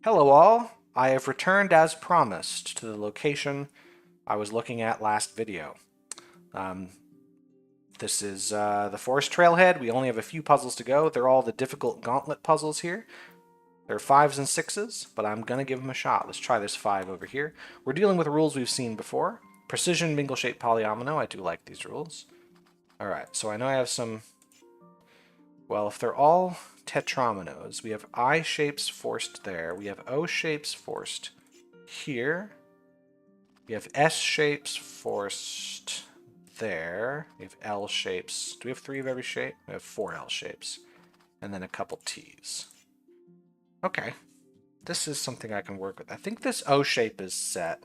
Hello all, I have returned as promised to the location I was looking at last video. Um, this is the Forest Trailhead. We only have a few puzzles to go. They're all the difficult gauntlet puzzles here. They're 5s and 6s, but I'm going to give them a shot. Let's try this 5 over here. We're dealing with rules we've seen before. Precision, mingle-shaped polyomino. I do like these rules. Alright, so I know I have some... Well, if they're all tetrominoes, we have I shapes forced there. We have O shapes forced here. We have S shapes forced there. We have L shapes. Do we have 3 of every shape? We have 4 L shapes. And then a couple T's. Okay. This is something I can work with. I think this O shape is set.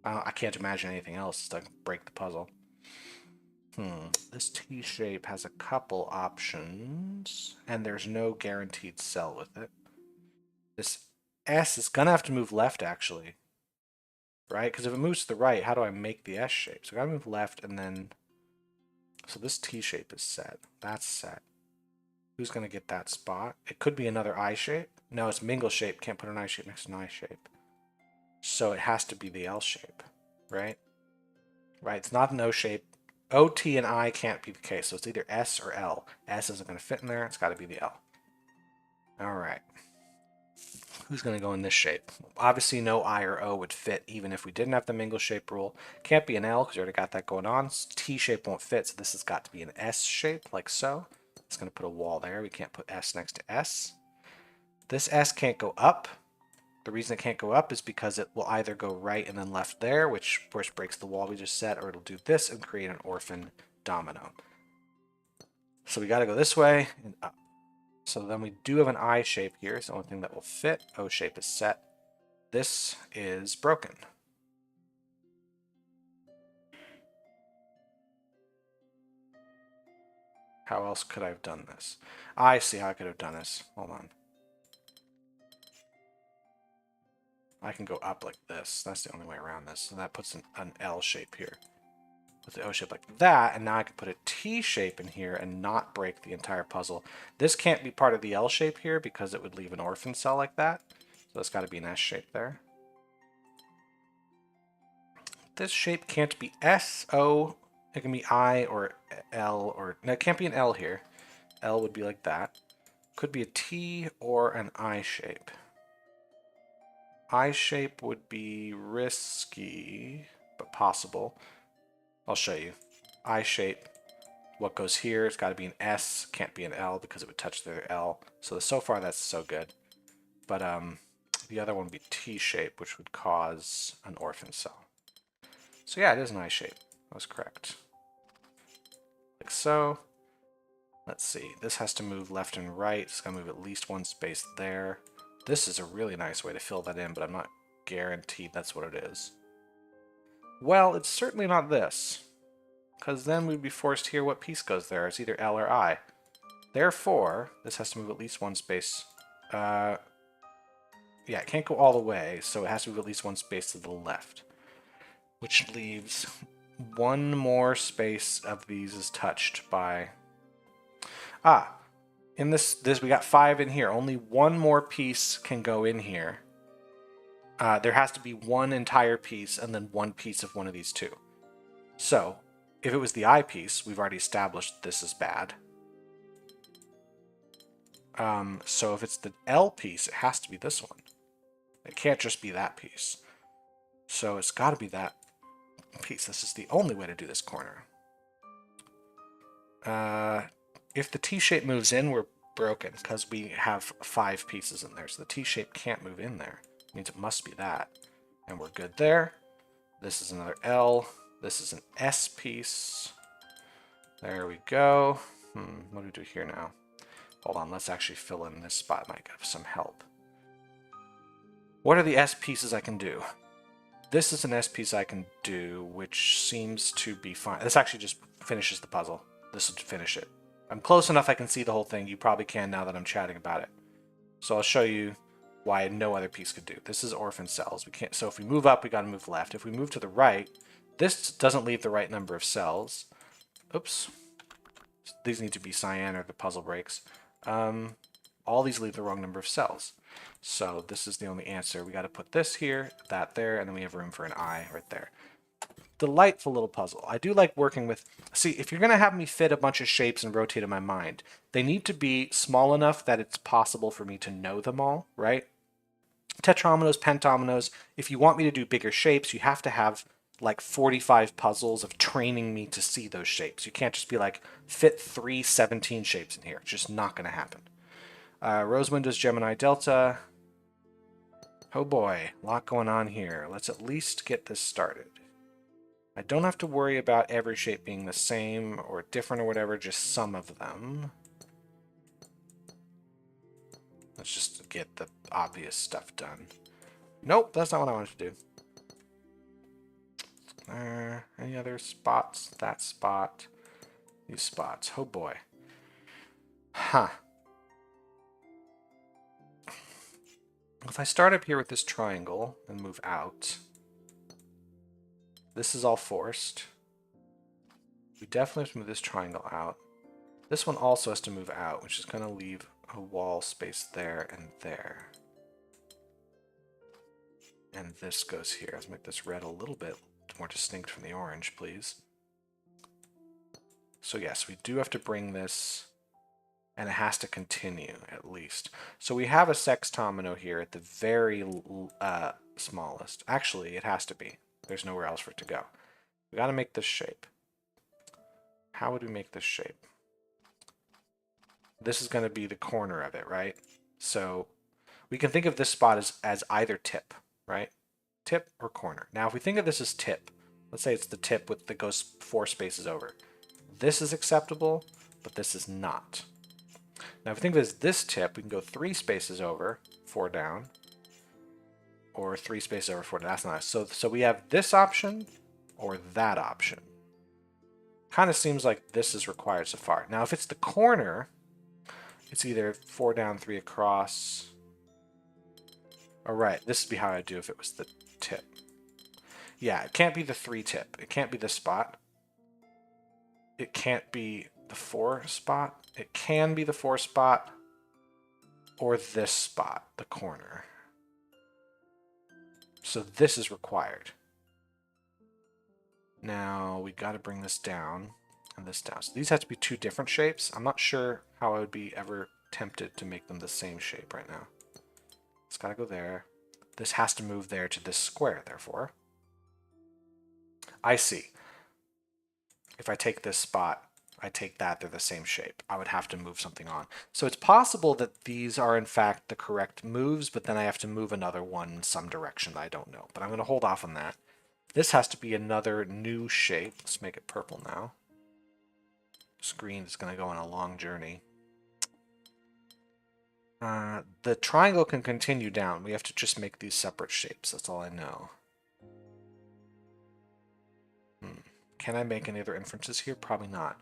I can't imagine anything else to break the puzzle. This T shape has a couple options, and there's no guaranteed cell with it. This S is gonna have to move left, actually. Right? Because if it moves to the right, how do I make the S shape? So I gotta move left, and then... So this T shape is set. That's set. Who's gonna get that spot? It could be another I shape. No, it's mingle shape. Can't put an I shape next to an I shape. So it has to be the L shape, right? Right, it's not an O shape. O, T, and I can't be the case, so it's either S or L. S isn't going to fit in there, it's got to be the L. Alright. Who's going to go in this shape? Obviously no I or O would fit even if we didn't have the mingle shape rule. Can't be an L because we already got that going on. T shape won't fit, so this has got to be an S shape, like so. It's going to put a wall there. We can't put S next to S. This S can't go up. The reason it can't go up is because it will either go right and then left there, which of course breaks the wall we just set, or it'll do this and create an orphan domino. So we got to go this way and up. So then we do have an I shape here. It's the only thing that will fit. O shape is set. This is broken. How else could I have done this? I see how I could have done this. Hold on. I can go up like this. That's the only way around this. So that puts an L shape here. With the O shape like that, and now I can put a T shape in here and not break the entire puzzle. This can't be part of the L shape here because it would leave an orphan cell like that. So it's got to be an S shape there. This shape can't be S, O, it can be I or L, or no, it can't be an L here. L would be like that. Could be a T or an I shape. I shape would be risky, but possible. I'll show you. I shape. What goes here? It's got to be an S. Can't be an L because it would touch the L. So far that's so good. But the other one would be T shape, which would cause an orphan cell. So yeah, it is an I shape. That was correct. Like so. Let's see. This has to move left and right. It's going to move at least one space there. This is a really nice way to fill that in, but I'm not guaranteed that's what it is. Well, it's certainly not this. Because then we'd be forced here what piece goes there. It's either L or I. Therefore, this has to move at least one space. Yeah, it can't go all the way, so it has to move at least one space to the left. Which leaves one more space of these is touched by... in this we got 5 in here. Only one more piece can go in here. There has to be one entire piece and then one piece of one of these two. So, if it was the I piece, we've already established this is bad. So if it's the L piece, it has to be this one. It can't just be that piece. So it's got to be that piece. This is the only way to do this corner. If the T-shape moves in, we're broken because we have 5 pieces in there. So the T-shape can't move in there. It means it must be that. And we're good there. This is another L. This is an S piece. There we go. What do we do here now? Hold on, let's actually fill in this spot. Might have some help. What are the S pieces I can do? This is an S piece I can do, which seems to be fine. This actually just finishes the puzzle. This would finish it. I'm close enough I can see the whole thing. You probably can now that I'm chatting about it. So I'll show you why no other piece could do. This is orphan cells. We can't. So if we move up, we got to move left. If we move to the right, this doesn't leave the right number of cells. Oops. These need to be cyan or the puzzle breaks. All these leave the wrong number of cells. So this is the only answer. We got to put this here, that there, and then we have room for an eye right there. Delightful little puzzle. I do like working with... See, if you're going to have me fit a bunch of shapes and rotate in my mind, they need to be small enough that it's possible for me to know them all, right? Tetrominoes, pentominoes, if you want me to do bigger shapes, you have to have like 45 puzzles of training me to see those shapes. You can't just be like, fit 317 shapes in here. It's just not going to happen. Rose Windows, Gemini Delta. Oh boy, a lot going on here. Let's at least get this started. I don't have to worry about every shape being the same or different or whatever, just some of them. Let's just get the obvious stuff done. Nope, that's not what I wanted to do. Any other spots? That spot. These spots. Oh boy. Huh. If I start up here with this triangle and move out, this is all forced. We definitely have to move this triangle out. This one also has to move out, which is going to leave a wall space there and there. And this goes here. Let's make this red a little bit more distinct from the orange, please. So yes, we do have to bring this, and it has to continue at least. So we have a sextomino here at the very smallest. Actually, it has to be. There's nowhere else for it to go. We got to make this shape. How would we make this shape? This is going to be the corner of it, right? So we can think of this spot as either tip, right? Tip or corner. Now, if we think of this as tip, let's say it's the tip that goes 4 spaces over. This is acceptable, but this is not. Now, if we think of it as this tip, we can go 3 spaces over, 4 down, or 3 spaces over, 4 down. That's nice. So we have this option or that option. Kind of seems like this is required so far. Now, if it's the corner, it's either 4 down, 3 across. All right, this would be how I'd do if it was the tip. Yeah, it can't be the 3 tip. It can't be this spot. It can't be the 4 spot. It can be the 4 spot or this spot, the corner. So this is required. Now we got to bring this down and this down. So these have to be 2 different shapes. I'm not sure how I would be ever tempted to make them the same shape right now. It's got to go there. This has to move there to this square, therefore. I see. If I take this spot, I take that, they're the same shape. I would have to move something on. So it's possible that these are in fact the correct moves, but then I have to move another one in some direction that I don't know. But I'm going to hold off on that. This has to be another new shape. Let's make it purple now. Screen is going to go on a long journey. The triangle can continue down. We have to just make these separate shapes. That's all I know. Can I make any other inferences here? Probably not.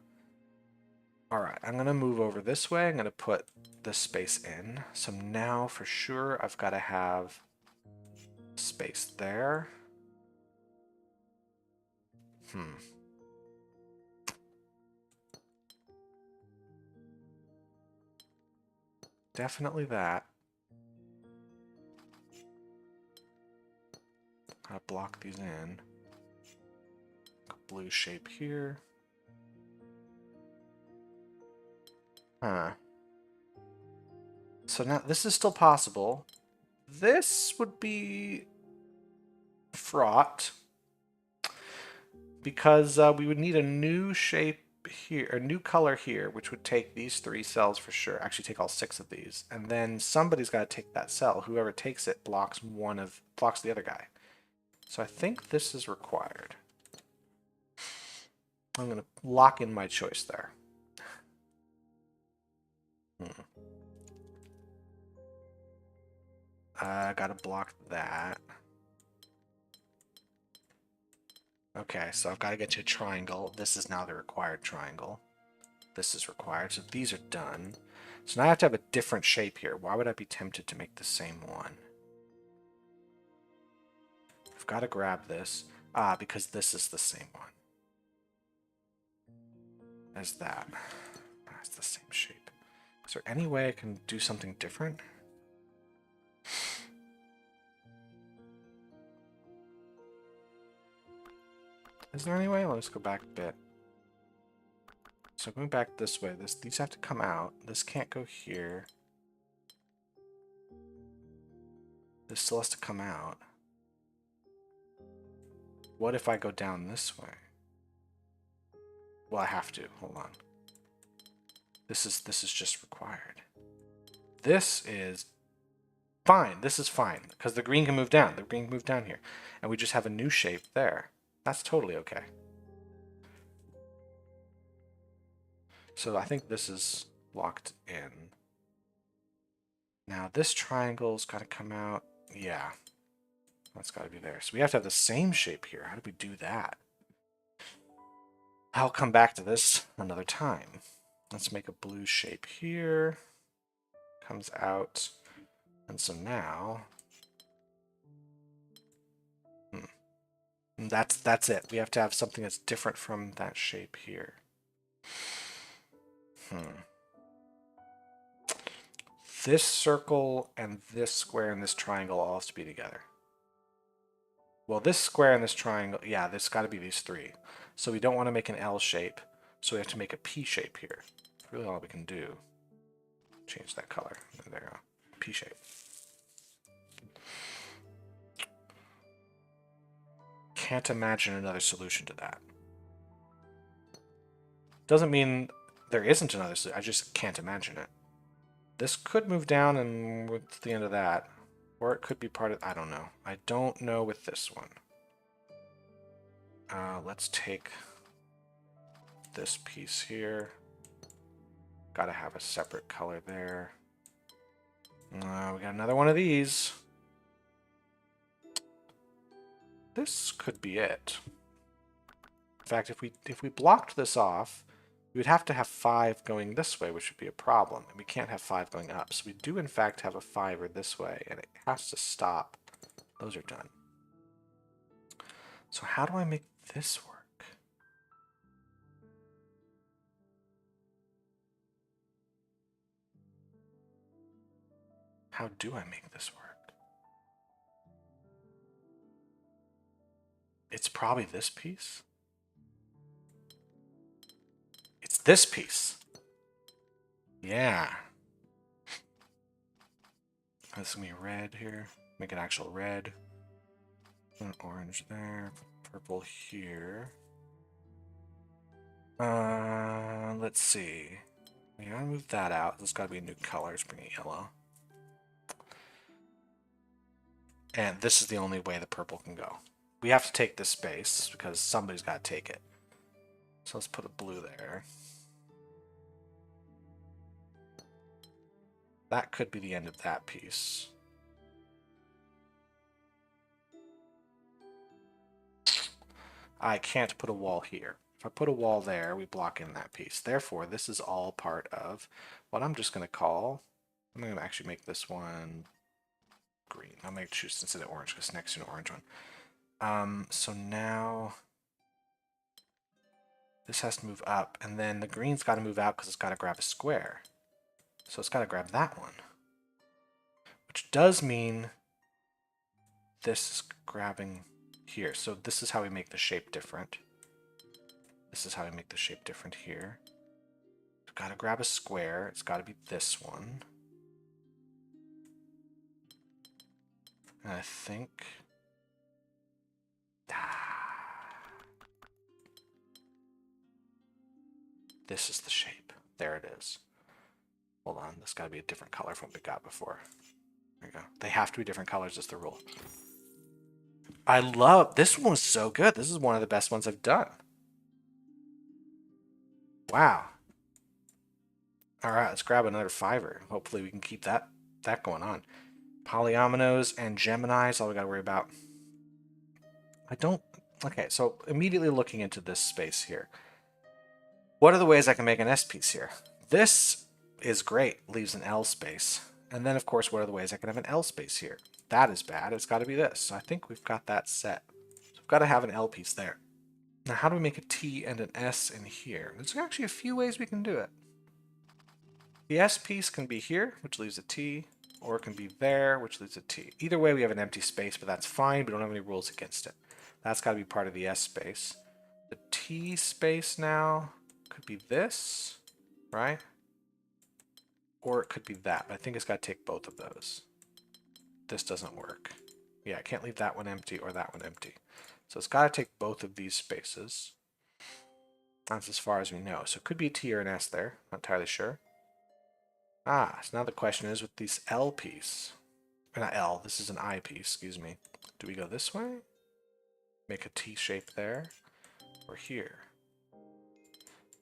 All right, I'm going to move over this way. I'm going to put this space in. So now for sure I've got to have space there. Definitely that. Gotta block these in. Blue shape here. So now this is still possible. This would be fraught because we would need a new shape here, a new color here, which would take these 3 cells for sure. Actually, take all 6 of these, and then somebody's got to take that cell. Whoever takes it blocks the other guy. So I think this is required. I'm going to lock in my choice there. I got to block that. Okay, so I've got to get to a triangle. This is now the required triangle. This is required, so these are done. So now I have to have a different shape here. Why would I be tempted to make the same one? I've got to grab this. Because this is the same one as that. That's the same shape. Is there any way I can do something different? Is there any way? Let's go back a bit. So going back this way, these have to come out. This can't go here. This still has to come out. What if I go down this way? Well, I have to. Hold on. This is just required. This is fine. This is fine because the green can move down. The green can move down here, and we just have a new shape there. That's totally okay. So I think this is locked in. Now this triangle's got to come out. Yeah, that's got to be there. So we have to have the same shape here. How do we do that? I'll come back to this another time. Let's make a blue shape here. Comes out. And so now... That's it. We have to have something that's different from that shape here. This circle and this square and this triangle all have to be together. Well, this square and this triangle, yeah, there's got to be these three. So we don't want to make an L shape, so we have to make a P shape here. That's really all we can do. Change that color. There we go. P shape. Can't imagine another solution to that. Doesn't mean there isn't another solution. I just can't imagine it. This could move down and with the end of that. Or it could be part of... I don't know. I don't know with this one. Let's take this piece here. Gotta have a separate color there. We got another one of these. This could be it. In fact, if we blocked this off, we would have to have 5 going this way, which would be a problem. And we can't have 5 going up. So we do, in fact, have a 5 this way, and it has to stop. Those are done. So how do I make this work? How do I make this work? It's probably this piece. It's this piece. Yeah. This is going to be red here. Make it actual red. An orange there. Purple here. Let's see. We gotta move that out. There's got to be a new color. Let's bring it yellow. And this is the only way the purple can go. We have to take this space because somebody's got to take it. So let's put a blue there. That could be the end of that piece. I can't put a wall here. If I put a wall there, we block in that piece. Therefore, this is all part of what I'm just going to call... I'm going to actually make this one green. I'll make choose instead of orange because next to an orange one. So now this has to move up, and then the green's got to move out because it's got to grab a square. So it's got to grab that one, which does mean this is grabbing here. So this is how we make the shape different. This is how we make the shape different here. We've got to grab a square. It's got to be this one. And I think... this is the shape. There it is. Hold on, this got to be a different color from what we got before. There you go. They have to be different colors, is the rule. I love... this one was so good. This is one of the best ones I've done. Wow. Alright, let's grab another 5er. Hopefully we can keep that going on. Polyominoes and Geminis, all we got to worry about. I don't... okay, so immediately looking into this space here. What are the ways I can make an S piece here? This is great, leaves an L space. And then, of course, what are the ways I can have an L space here? That is bad. It's got to be this. So I think we've got that set. So we've got to have an L piece there. Now, how do we make a T and an S in here? There's actually a few ways we can do it. The S piece can be here, which leaves a T, or it can be there, which leaves a T. Either way, we have an empty space, but that's fine. We don't have any rules against it. That's got to be part of the S space. T space now could be this, right? Or it could be that. I think it's got to take both of those. This doesn't work. Yeah, I can't leave that one empty or that one empty. So it's got to take both of these spaces. That's as far as we know. So it could be a T or an S there. Not entirely sure. Ah, so now the question is with this L piece. Or not L, this is an I piece, excuse me. Do we go this way? Make a T shape there? Or here?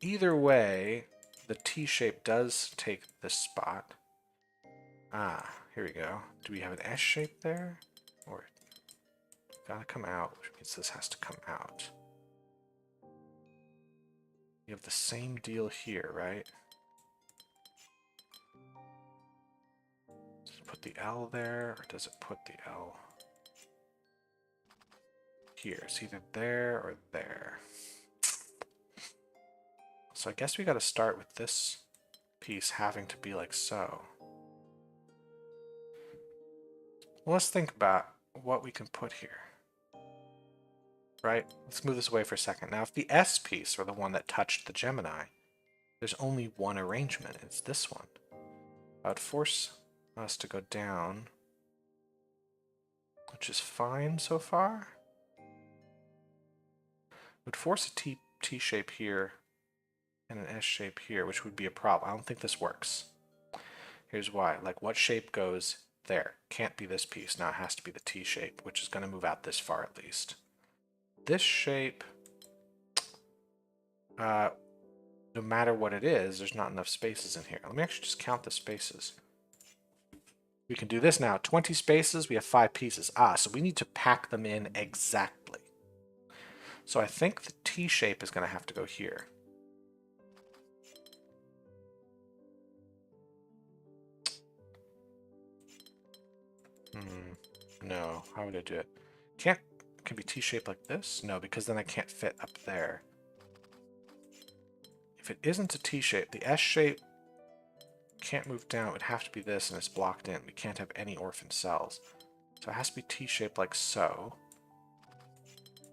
Either way, the T shape does take this spot. Ah, here we go. Do we have an S shape there? Or gotta come out, which means this has to come out. You have the same deal here, right? Does it put the L there, or does it put the L here? It's either there or there. So I guess we gotta start with this piece having to be like so. Well, let's think about what we can put here. Right? Let's move this away for a second. Now, if the S piece were the one that touched the Gemini, there's only one arrangement. It's this one. I would force us to go down, which is fine so far. Would force a T shape here and an S shape here, which would be a problem. I don't think this works. Here's why. Like, what shape goes there? Can't be this piece. Now it has to be the T shape, which is going to move out this far at least. This shape, no matter what it is, there's not enough spaces in here. Let me actually just count the spaces. We can do this now. 20 spaces, we have 5 pieces. Ah, so we need to pack them in exactly. So I think the T shape is going to have to go here. No, how would I do it? Can't. Can be T-shaped like this? No, because then I can't fit up there. If it isn't a T-shape, the S-shape can't move down. It would have to be this, and it's blocked in. We can't have any orphan cells. So it has to be T-shaped like so.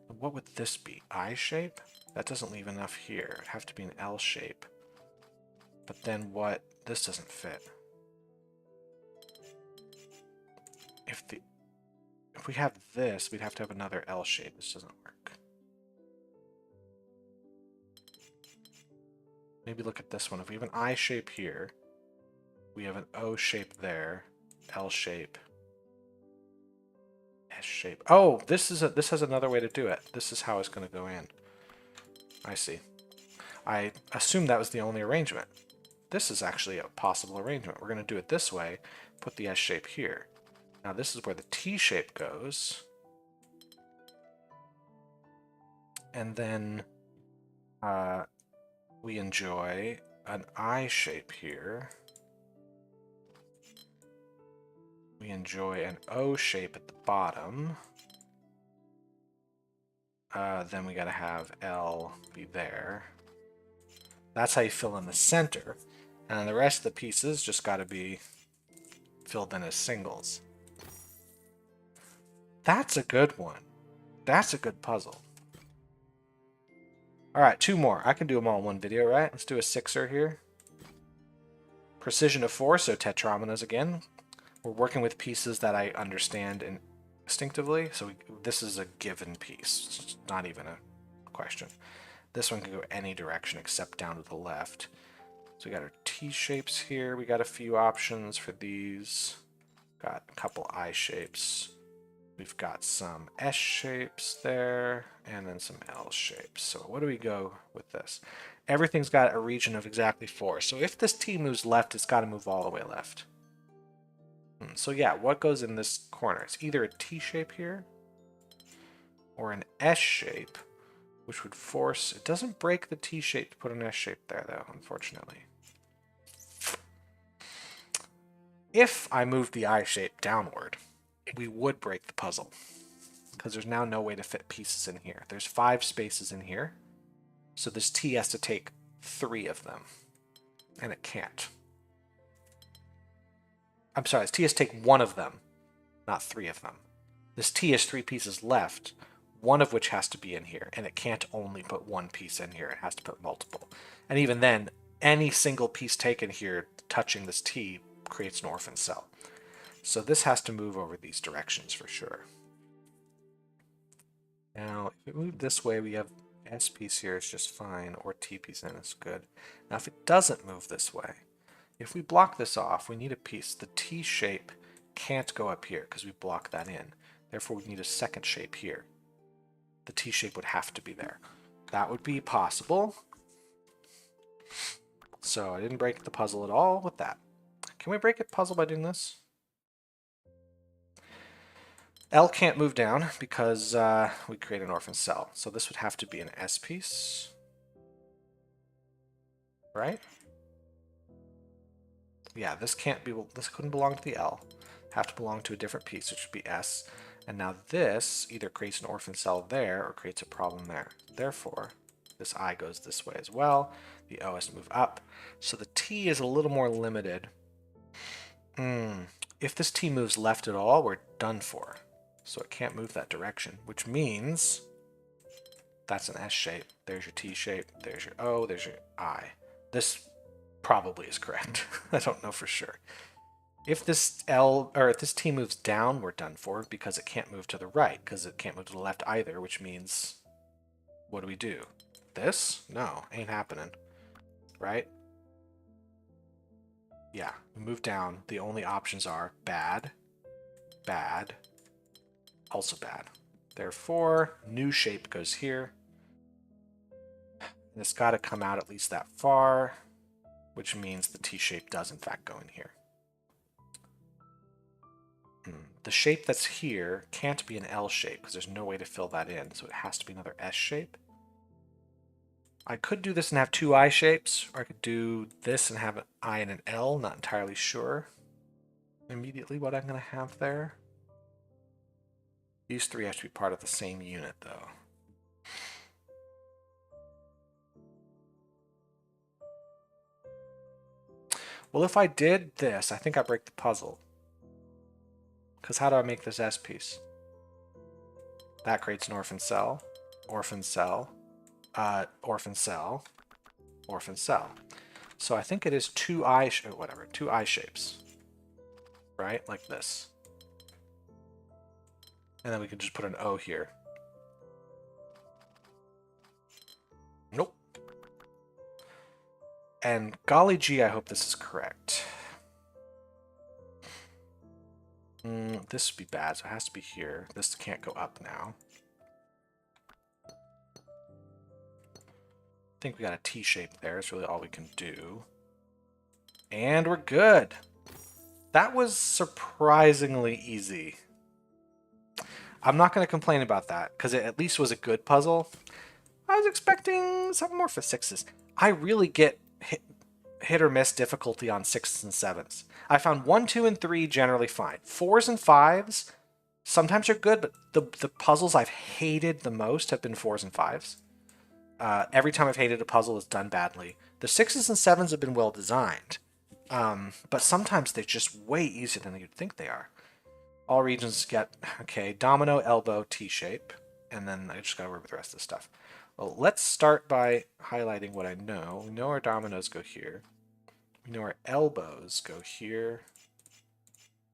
And what would this be? I-shape? That doesn't leave enough here. It'd have to be an L-shape. But then what? This doesn't fit. If we have this, we'd have to have another L shape. This doesn't work. Maybe look at this one. If we have an I shape here, we have an O shape there, L shape, S shape. Oh, this has another way to do it. This is how it's going to go in. I see. I assumed that was the only arrangement. This is actually a possible arrangement. We're going to do it this way, put the S shape here. Now this is where the T shape goes. And then we enjoy an I shape here. We enjoy an O shape at the bottom. Then we gotta have L be there. That's how you fill in the center. And then the rest of the pieces just gotta be filled in as singles. That's a good one. That's a good puzzle. Alright, 2 more. I can do them all in one video, right? Let's do a 6er here. Precision of 4, so tetrominoes again. We're working with pieces that I understand instinctively, so this is a given piece. It's not even a question. This one can go any direction except down to the left. So we got our T shapes here. We got a few options for these. Got a couple I shapes. We've got some S shapes there, and then some L shapes. So what do we go with this? Everything's got a region of exactly 4. So if this T moves left, it's got to move all the way left. So yeah, what goes in this corner? It's either a T shape here, or an S shape, which would force... It doesn't break the T shape to put an S shape there, though, unfortunately. If I moved the I shape downward, we would break the puzzle, because there's now no way to fit pieces in here. There's 5 spaces in here, so this T has to take 3 of them, and it can't. I'm sorry, this T has to take 1 of them, not 3 of them. This T has 3 pieces left. one of which has to be in here, and it can't only put one piece in here, it has to put multiple. And even then, any single piece taken here touching this T creates an orphan cell. So this has to move over these directions for sure. Now, if it moved this way, we have S piece here is just fine, or T piece in is good. Now, if it doesn't move this way, if we block this off, we need a piece. The T shape can't go up here because we block that in. Therefore, we need a second shape here. The T shape would have to be there. That would be possible. So I didn't break the puzzle at all with that. Can we break a puzzle by doing this? L can't move down because we create an orphan cell. So this would have to be an S piece. Right? Yeah, this can't be, this couldn't belong to the L. Have to belong to a different piece, which would be S. And now this either creates an orphan cell there or creates a problem there. Therefore, this I goes this way as well. The O has to move up. So the T is a little more limited. If this T moves left at all, we're done for. So it can't move that direction, which means that's an S shape. There's your T shape. There's your O. There's your I. This probably is correct. I don't know for sure. If this if this T moves down, we're done for because it can't move to the right because it can't move to the left either, which means what do? This? No, ain't happening. Right? Yeah, we move down. The only options are bad, bad, also bad. Therefore, new shape goes here. And it's got to come out at least that far, which means the T shape does in fact go in here. The shape that's here can't be an L shape because there's no way to fill that in, so it has to be another S shape. I could do this and have two I shapes, or I could do this and have an I and an L, not entirely sure immediately what I'm going to have there. These three have to be part of the same unit, though. Well, if I did this, I think I break the puzzle. Because how do I make this S piece? That creates an orphan cell, orphan cell, orphan cell, orphan cell. So I think it is two I shapes, right? Like this. And then we can just put an O here. Nope. And golly gee, I hope this is correct. This would be bad, so it has to be here. This can't go up now. I think we got a T shape there. It's really all we can do. And we're good. That was surprisingly easy. I'm not going to complain about that, because it at least was a good puzzle. I was expecting something more for 6s. I really get hit or miss difficulty on 6s and 7s. I found 1, 2, and 3 generally fine. 4s and 5s sometimes are good, but the puzzles I've hated the most have been 4s and 5s. Every time I've hated a puzzle, it's done badly. The 6s and 7s have been well designed, but sometimes they're just way easier than you'd think they are. All regions get, okay, domino, elbow, T-shape, and then I just gotta work with the rest of the stuff. Well, let's start by highlighting what I know. We know our dominoes go here. We know our elbows go here,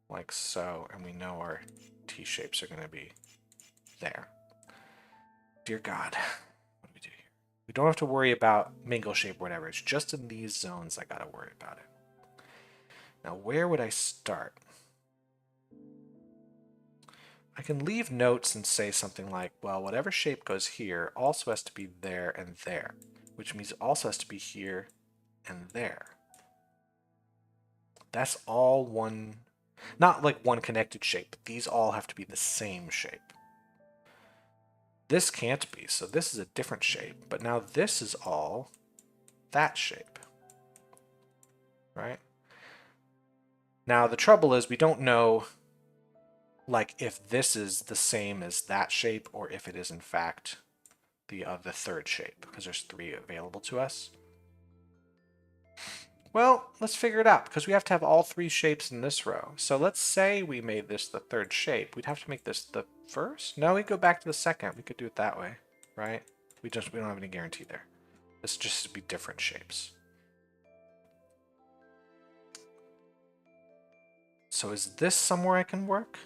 like so, and we know our T-shapes are going to be there. Dear God, what do we do here? We don't have to worry about mingle shape or whatever. It's just in these zones I got to worry about it. Now, where would I start? I can leave notes and say something like, well, whatever shape goes here also has to be there and there, which means it also has to be here and there. That's all one, not like one connected shape, but these all have to be the same shape. This can't be, so this is a different shape, but now this is all that shape, right? Now the trouble is we don't know like if this is the same as that shape or if it is in fact the third shape, because there's 3 available to us. Well, let's figure it out, because we have to have all three shapes in this row. So let's say we made this the third shape. We'd have to make this the first? No, we go back to the second. We could do it that way, right? We don't have any guarantee there. This just be different shapes. So is this somewhere I can work?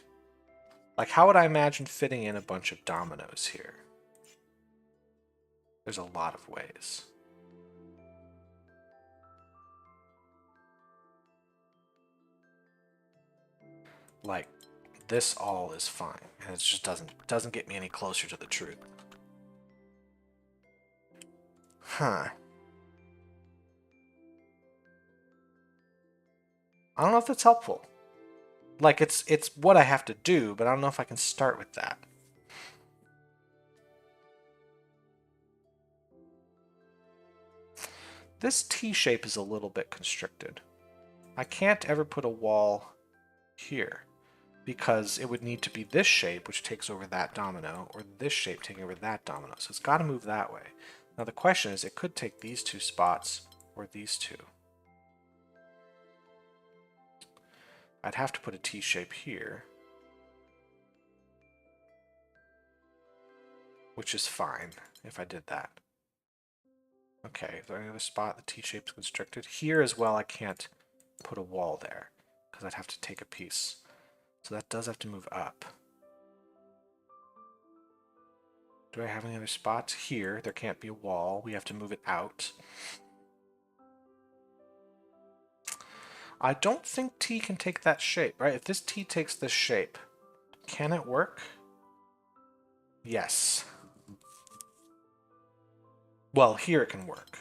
Like, how would I imagine fitting in a bunch of dominoes here? There's a lot of ways. Like, this all is fine, and it just doesn't get me any closer to the truth. Huh. I don't know if that's helpful. Like, it's what I have to do, but I don't know if I can start with that. This T shape is a little bit constricted. I can't ever put a wall here, because it would need to be this shape, which takes over that domino, or this shape taking over that domino. So it's got to move that way. Now the question is, it could take these two spots, or these two. I'd have to put a T shape here, which is fine if I did that. Okay, is there any other spot the T shape's constricted? Here as well, I can't put a wall there, because I'd have to take a piece. So that does have to move up. Do I have any other spots? Here, there can't be a wall. We have to move it out. I don't think T can take that shape, right? If this T takes this shape, can it work? Yes. Well, here it can work.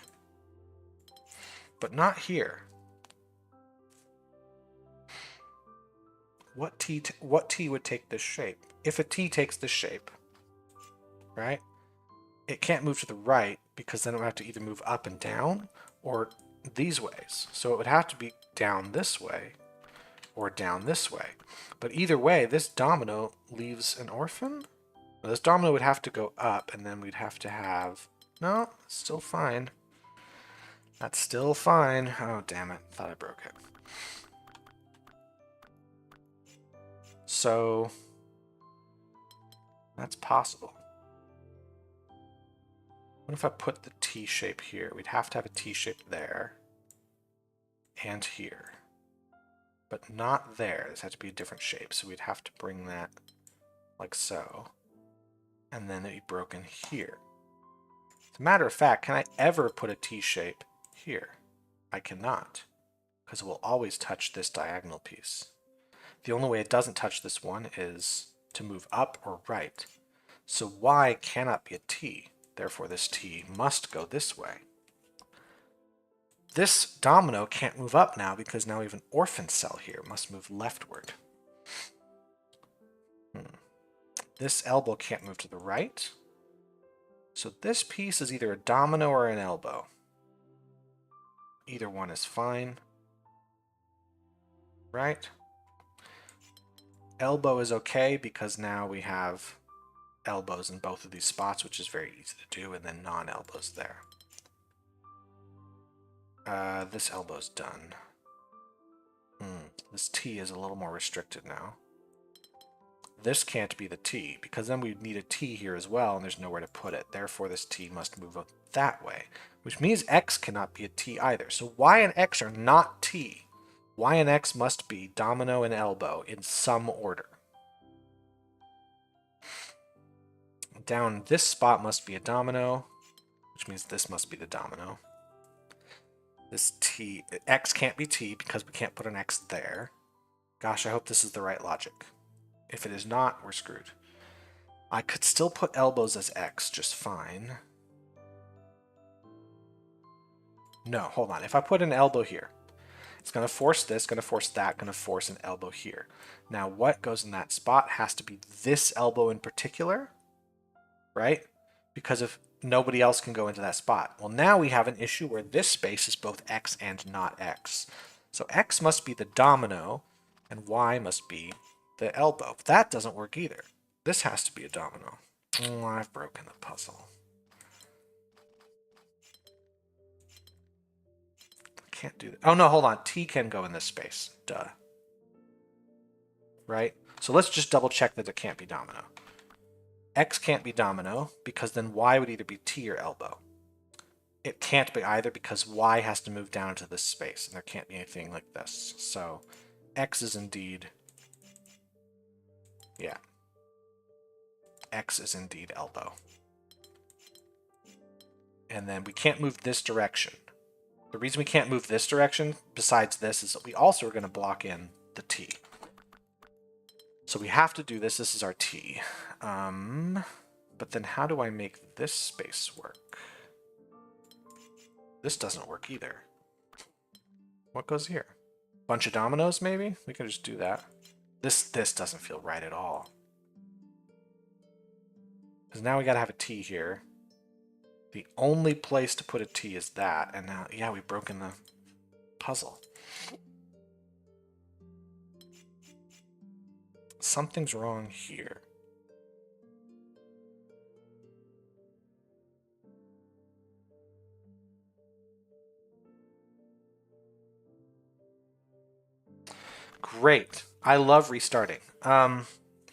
But not here. What T would take this shape? If a T takes this shape, right? It can't move to the right, because then it would have to either move up and down, or these ways. So it would have to be down this way, or down this way. But either way, this domino leaves an orphan? Well, this domino would have to go up, and then we'd have to have... No, it's still fine. That's still fine. Oh, damn it. Thought I broke it. So... that's possible. What if I put the T shape here? We'd have to have a T shape there. And here. But not there. This has to be a different shape. So we'd have to bring that like so. And then it'd be broken here. As a matter of fact, can I ever put a T shape here? I cannot. Because it will always touch this diagonal piece. The only way it doesn't touch this one is to move up or right. So Y cannot be a T. Therefore, this T must go this way. This domino can't move up now because now we have an orphan cell here. It must move leftward. This elbow can't move to the right. So this piece is either a domino or an elbow. Either one is fine. Right? Elbow is okay because now we have elbows in both of these spots, which is very easy to do, and then non-elbows there. This elbow's done. This T is a little more restricted now. This can't be the T, because then we'd need a T here as well, and there's nowhere to put it. Therefore, this T must move up that way, which means X cannot be a T either. So Y and X are not T. Y and X must be domino and elbow in some order. Down this spot must be a domino, which means this must be the domino. This T, X can't be T because we can't put an X there. Gosh, I hope this is the right logic. If it is not, we're screwed. I could still put elbows as X just fine. No, hold on. If I put an elbow here, it's going to force this, going to force that, going to force an elbow here. Now, what goes in that spot has to be this elbow in particular, right? Because if nobody else can go into that spot. Well, now we have an issue where this space is both X and not X. So X must be the domino, and Y must be the elbow. That doesn't work either. This has to be a domino. Oh, I've broken the puzzle. can't do that. Oh no, hold on. T can go in this space. Duh. Right? So let's just double check that it can't be domino. X can't be domino because then Y would either be T or elbow. It can't be either because Y has to move down into this space and there can't be anything like this. So X is indeed, yeah. X is indeed elbow. And then we can't move this direction. The reason we can't move this direction, besides this, is that we also are going to block in the T. So we have to do this. This is our T. But then how do I make this space work? This doesn't work either. What goes here? Bunch of dominoes, maybe? We can just do that. This doesn't feel right at all. Because now we got to have a T here. The only place to put a T is that. And now, yeah, we've broken the puzzle. Something's wrong here. Great. I love restarting.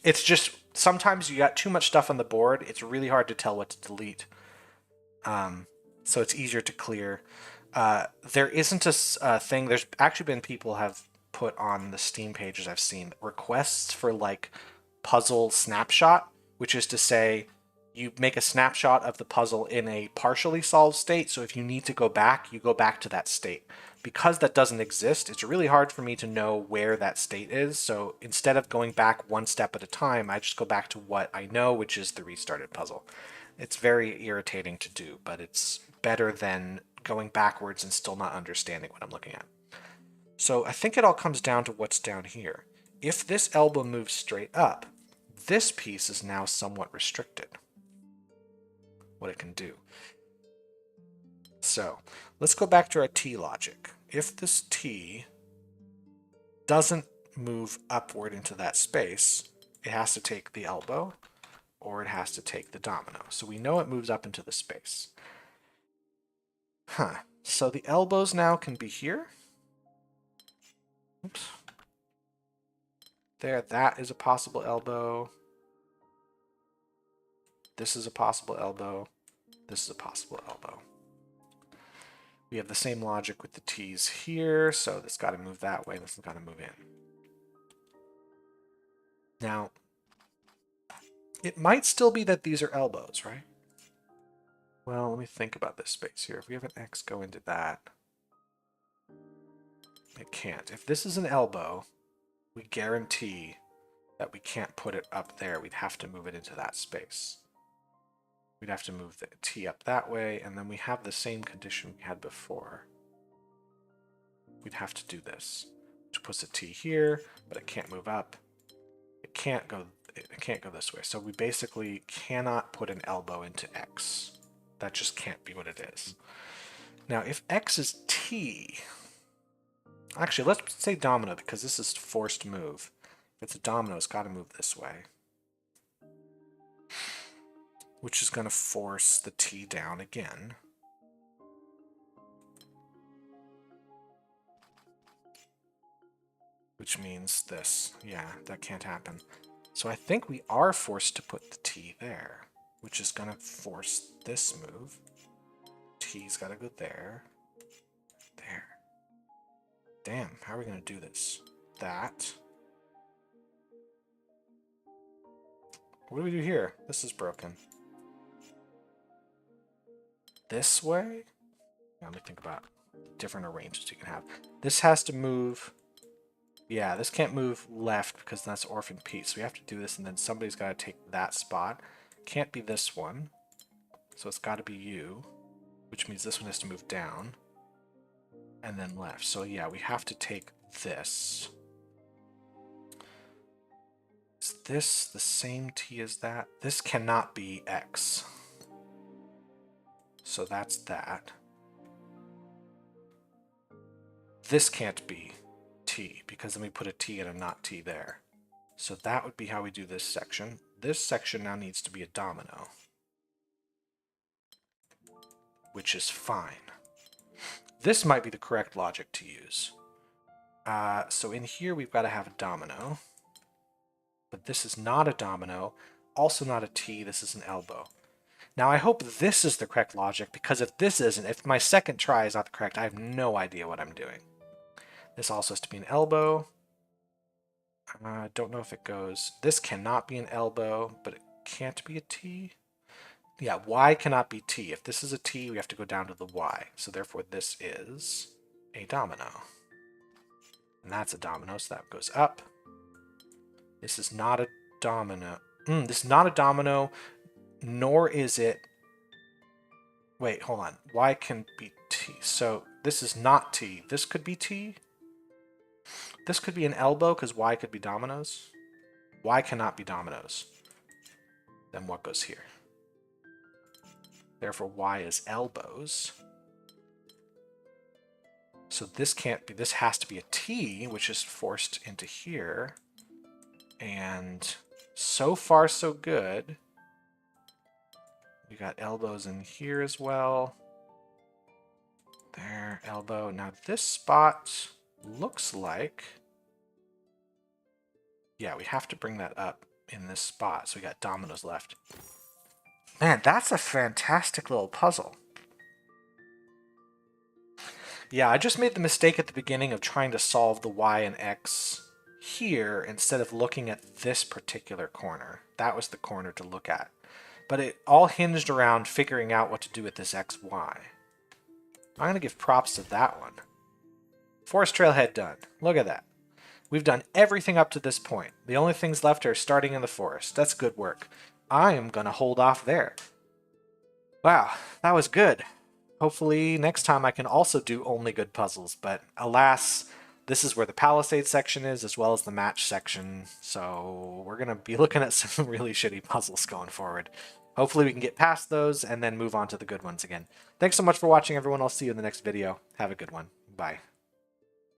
It's just sometimes you got too much stuff on the board. It's really hard to tell what to delete. So it's easier to clear. There isn't a thing. There's actually been people have put on the Steam pages I've seen requests for like puzzle snapshot, which is to say you make a snapshot of the puzzle in a partially solved state. So if you need to go back, you go back to that state. Because that doesn't exist, it's really hard for me to know where that state is. So instead of going back one step at a time, I just go back to what I know, which is the restarted puzzle. It's very irritating to do, but it's better than going backwards and still not understanding what I'm looking at. So I think it all comes down to what's down here. If this elbow moves straight up, this piece is now somewhat restricted, what it can do. So let's go back to our T logic. If this T doesn't move upward into that space, it has to take the elbow or it has to take the domino. So we know it moves up into the space. So the elbows now can be here. Oops. There, that is a possible elbow. This is a possible elbow. This is a possible elbow. We have the same logic with the T's here, so this got to move that way, this has got to move in. Now, it might still be that these are elbows, right? Well, let me think about this space here. If we have an X go into that, it can't. If this is an elbow, we guarantee that we can't put it up there. We'd have to move it into that space. We'd have to move the T up that way, and then we have the same condition we had before. We'd have to do this, which puts a T here, but it can't move up. It can't go this way. So we basically cannot put an elbow into X. That just can't be what it is. Now, if X is T, actually, let's say domino, because this is forced move. If it's a domino, it's got to move this way, which is going to force the T down again. Which means this. Yeah, that can't happen. So I think we are forced to put the T there, which is going to force this move. T's got to go there. There. Damn, how are we going to do this? That. What do we do here? This is broken. This way? Now let me think about different arrangements you can have. This has to move. Yeah, this can't move left because that's orphan piece. So we have to do this, and then somebody's got to take that spot. Can't be this one. So it's got to be you, which means this one has to move down and then left. So yeah, we have to take this. Is this the same T as that? This cannot be X. So that's that. This can't be T, because then we put a T and a not T there. So that would be how we do this section. This section now needs to be a domino, which is fine. this might be the correct logic to use. So in here, we've got to have a domino. But this is not a domino, also not a T, this is an elbow. Now I hope this is the correct logic, because if this isn't, if my second try is not the correct, I have no idea what I'm doing. This also has to be an elbow. I don't know if it goes... This cannot be an elbow, but it can't be a T. Yeah, Y cannot be T. If this is a T, we have to go down to the Y. So therefore this is a domino. And that's a domino, so that goes up. This is not a domino. This is not a domino, nor is it... Wait, hold on. Y can be T. So this is not T. This could be T. This could be an elbow, because Y could be dominoes. Y cannot be dominoes. Then what goes here? Therefore, Y is elbows. So this can't be... This has to be a T, which is forced into here. And so far, so good. We got elbows in here as well. There, elbow. Now this spot looks like... Yeah, we have to bring that up in this spot. So we got dominoes left. Man, that's a fantastic little puzzle. Yeah, I just made the mistake at the beginning of trying to solve the Y and X here instead of looking at this particular corner. That was the corner to look at. But it all hinged around figuring out what to do with this XY. I'm going to give props to that one. Forest Trailhead done. Look at that. We've done everything up to this point. The only things left are starting in the forest. That's good work. I am going to hold off there. Wow, that was good. Hopefully next time I can also do only good puzzles, but alas, this is where the Palisade section is, as well as the match section, so we're going to be looking at some really shitty puzzles going forward. Hopefully we can get past those and then move on to the good ones again. Thanks so much for watching, everyone. I'll see you in the next video. Have a good one. Bye.